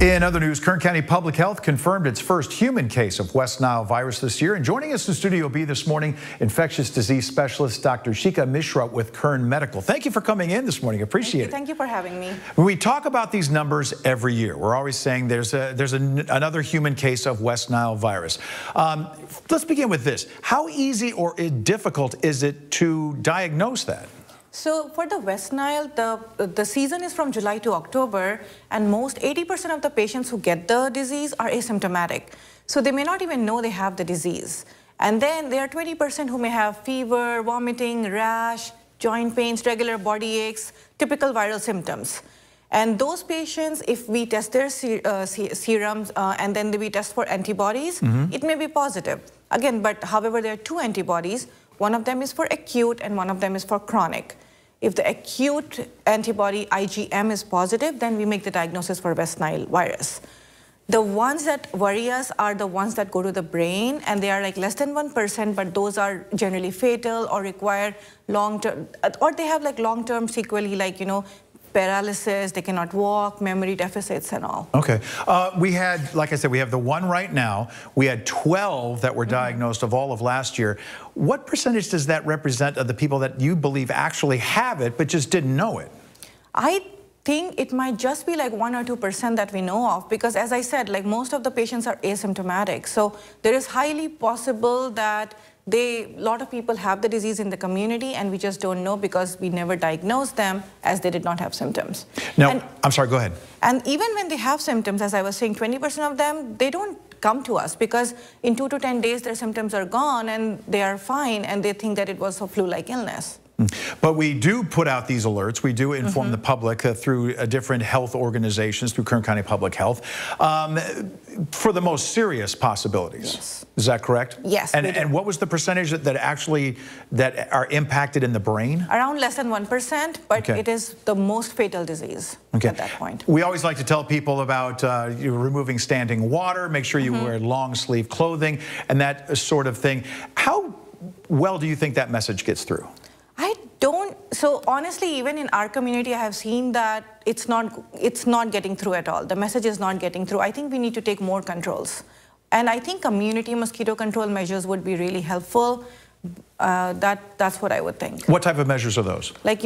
In other news, Kern County Public Health confirmed its first human case of West Nile virus this year. And joining us in Studio B this morning, Infectious Disease Specialist Dr. Shikha Mishra with Kern Medical. Thank you for coming in this morning. Appreciate it. Thank you for having me. We talk about these numbers every year. We're always saying there's another human case of West Nile virus. Let's begin with this. How easy or difficult is it to diagnose that? So for the West Nile, the season is from July to October, and most 80% of the patients who get the disease are asymptomatic. So they may not even know they have the disease. And then there are 20% who may have fever, vomiting, rash, joint pains, regular body aches, typical viral symptoms. And those patients, if we test their serums and then we test for antibodies, it may be positive. Again, but however, there are two antibodies. One of them is for acute and one of them is for chronic. If the acute antibody IgM is positive, then we make the diagnosis for West Nile virus. The ones that worry us are the ones that go to the brain, and they are like less than 1%, but those are generally fatal or require long-term, or they have like long-term sequelae like, paralysis, they cannot walk, memory deficits and all. Okay. We had, like I said, we have the one right now. We had 12 that were diagnosed of all of last year. What percentage does that represent of the people that you believe actually have it but just didn't know it? I think it might just be like 1 or 2% that we know of, because as I said, like most of the patients are asymptomatic. So there is highly possible that a lot of people have the disease in the community and we just don't know because we never diagnosed them as they did not have symptoms. No, I'm sorry, go ahead. And even when they have symptoms, as I was saying, 20% of them, they don't come to us because in 2 to 10 days their symptoms are gone and they are fine and they think that it was a flu-like illness. But we do put out these alerts. We do inform the public through different health organizations, through Kern County Public Health, for the most serious possibilities. Yes. Is that correct? Yes. And what was the percentage that are impacted in the brain? Around less than 1%, but it is the most fatal disease at that point. We always like to tell people about removing standing water, make sure you wear long sleeve clothing, and that sort of thing. How well do you think that message gets through? So honestly, even in our community, I have seen that it's not getting through at all. The message is not getting through. I think we need to take more controls. And I think community mosquito control measures would be really helpful. That's what I would think. What type of measures are those? Like,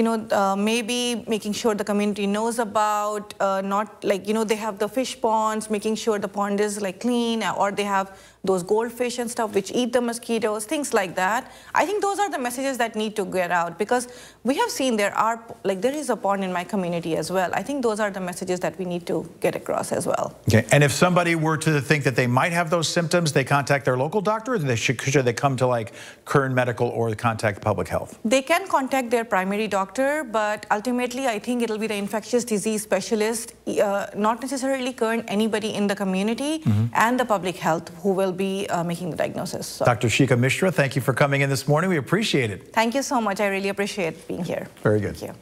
maybe making sure the community knows about, they have the fish ponds, making sure the pond is like clean, or they have those goldfish and stuff which eat the mosquitoes, things like that. I think those are the messages that need to get out, because we have seen there is a pond in my community as well. I think those are the messages that we need to get across as well. Okay. And if somebody were to think that they might have those symptoms, they contact their local doctor, or should they come to like Kern Medical or contact public health? They can contact their primary doctor, but ultimately I think it'll be the infectious disease specialist, not necessarily Kern, anybody in the community and the public health who will be making the diagnosis. So. Dr. Shikha Mishra, thank you for coming in this morning. We appreciate it. Thank you so much. I really appreciate being here. Very good. Thank you.